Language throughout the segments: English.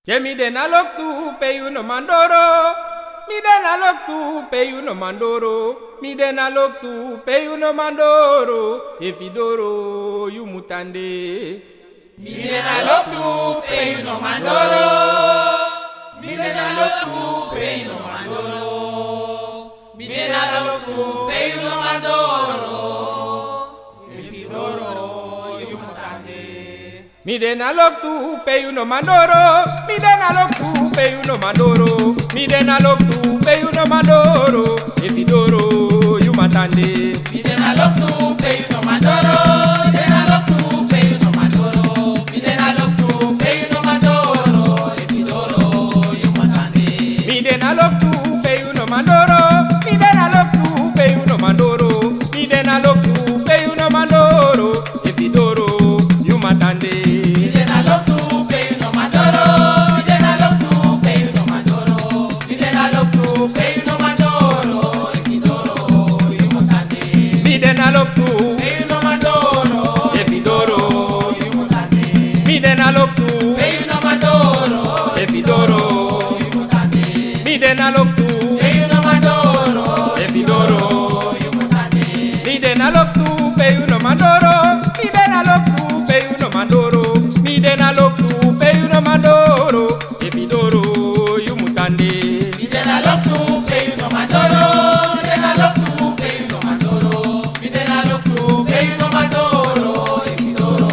Jemi de na lok tu pe you no mandoro. Mi de na lok tu pe you no mandoro. Mi de na lok tu pe you no mandoro. Efidoro you mutande. Mi de na lok tu pe you no mandoro. Mi de na lok tu pe you no mandoro. Mi de na lok tu pe you no mandoro. Efidoro you mutande. Mi de na lok tu pe you no mandoro. Mi de na lok tu pe you no mandoro. Mi de na lok tu pe you no mandoro. Efidoro you matande. Mi de na lok tu pe you no mandoro. Mi de na lok tu pe you no mandoro. Mi de na lok tu pe you no mandoro. Efidoro you matande. Mi de na lok tu pe you no mandoro. Mi de na lok tu pe you no mandoro. Mi de na lok tu pe you no mandoro. Efidoro you matande. Mi de na lok tu pe you no mandoro. Mi de na lok tu pe you no mandoro. Mi de na lok tu pe you no mandoro. Efidoro you matande. Mi de na lok tu Pe you no mandoro. Efidoro. You matande. Mi de na lok tu Pe you no mandoro. Efidoro. You matande. Mi de na lok tu Pe you no mandoro. Efidoro. You matande. Mi de na lok tu pe you no mandoro. Mi de na lok tu pe you no mandoro. Mi de na lok tu pe you no mandoro. Efidoro you mutande. Mi de na lok tu pe you no mandoro. Mi de na lok tu pe you no mandoro. Mi de na lok tu pe you no mandoro. Efidoro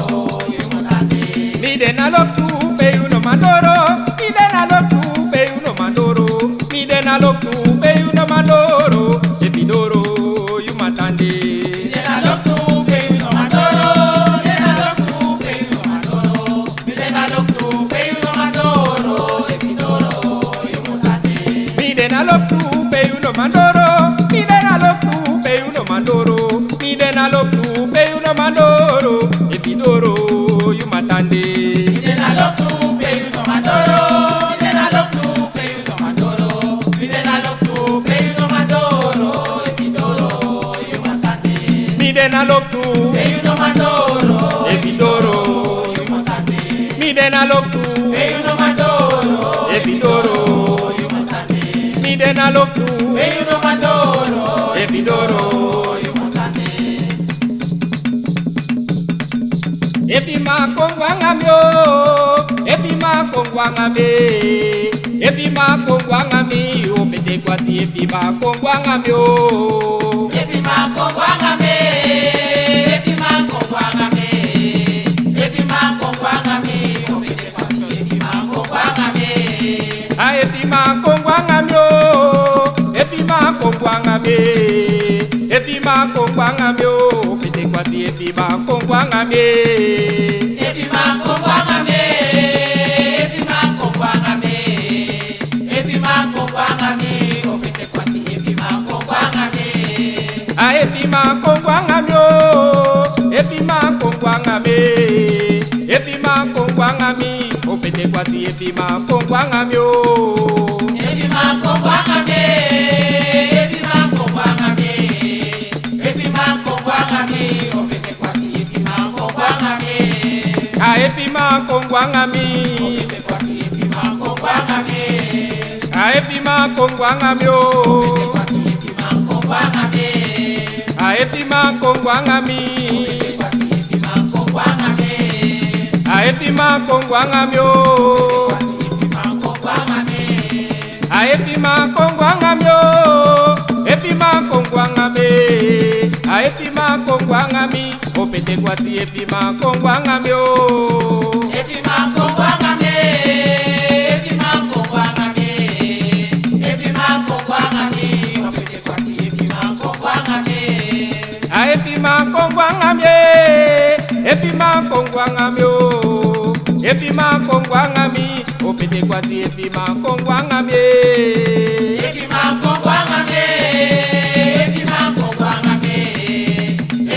you matande. Mi de na lok tu pe you no mandoro. Mi de na lok tu pe you no mandoro. Mi de na lok tu pe you no mandoro. Efidoro you matande. Mi de na lok tu pe you no mandoro. Mi de na lok tu pe you no mandoro. Mi de na lok tu pe you no mandoro. Efidoro you matande. Mi de na lok tu pe you no mandoro. Mi de na lok tu pe you no mandoro. Mi de na lok tu pe you no mandoro. Efidoro you matande. Mi de na lok tu pe you no mandoro. Mi de na lok tu pe you no mandoro. Mi de na lok tu pe you no mandoro. Efidoro you matande. Mi de na lok tu Pe you no mandoro. Efidoro. You matande. Mi de na lok tu Pe you no mandoro. Efidoro. You matande. Mi de na lok tu Pe you no mandoro. Efidoro. You matande. Epi ma kongwanga myo. Epi ma kongwanga me. Epi ma kongwanga mi. Opete kwati epi ma kongwanga myo. Epi ma kongwanga me. Epi ma kongwanga me. Epi ma kongwanga me. Opete pasi epi ma kongwanga me. A epi ma kongwanga myo. Epi ma kongwanga me. Epi ma kongwanga myo. Opete kwati epi ma kongwanga me. Epi ma kongwanga me. Epi ma kongwanga me. Epi ma kongwanga me. Opete pasi epi ma kongwanga me. A epi ma kongwanga myo. Epi ma kongwanga me. Epi ma kongwanga mi. Opete kwati epi ma kongwanga myo. Epi ma kongwanga me. Epi ma kongwanga me. Epi ma kongwanga me. Opete pasi epi ma kongwanga me. A epi ma kongwanga mi. Opete pasi epi ma kongwanga me. A epi ma kongwanga myo. Pasi epi ma kongwanga me. A epi ma kongwanga mi. Pasi epi ma kongwanga me. A epi ma kongwanga myo. Pasi epi ma kongwanga me. A epi ma kongwanga myo. Epi ma kongwanga me. A epi ma kongwanga mi. Opete kwati epi ma kongwanga myo. Epi ma kongwanga me. Epi ma kongwanga me. Epi ma kongwanga me. Opete pasi epi ma kongwanga me. A epi ma kongwanga me. Epi ma kongwanga myo. Epi ma kongwanga mi. Opete kwati epi ma kongwanga me. Epi ma kongwanga me. Epi ma kongwanga me.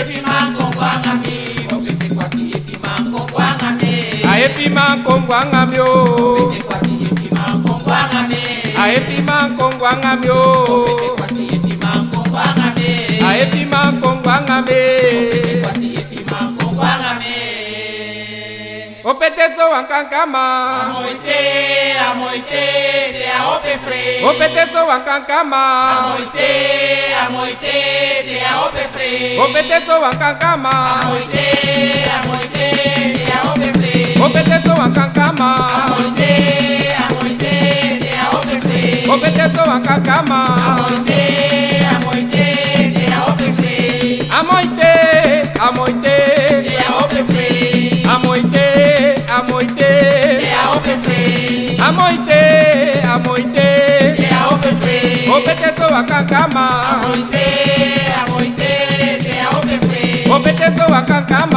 Epi ma kongwanga me. Opete pasi epi ma kongwanga me. A epi ma kongwanga myo. Opete pasi epi ma kongwanga me. A epi ma kongwanga myo. Opete pasi epi ma kongwanga me. A epi ma kongwanga me. Pasi epi ma kongwanga me. Opete zo wankankama. Moite. amoite, te a ope fre. Opeteto wankankama. Amoite, amoite, te a ope fre. Opeteto wankankama. Amoite, amoite, te a ope fre. Opeteto wankankama. Amoite, amoite, te a ope fre. Opeteto wankankama. Amoite, amoite, te a ope fre. Amoite, amoite, Te a ope fre. amoite, amoite, Te a ope fre. amoite, amoite. Te a ope fre. Opeteto wankankama. Amoite, amoite, te a ope fre. Opeteto wankankama.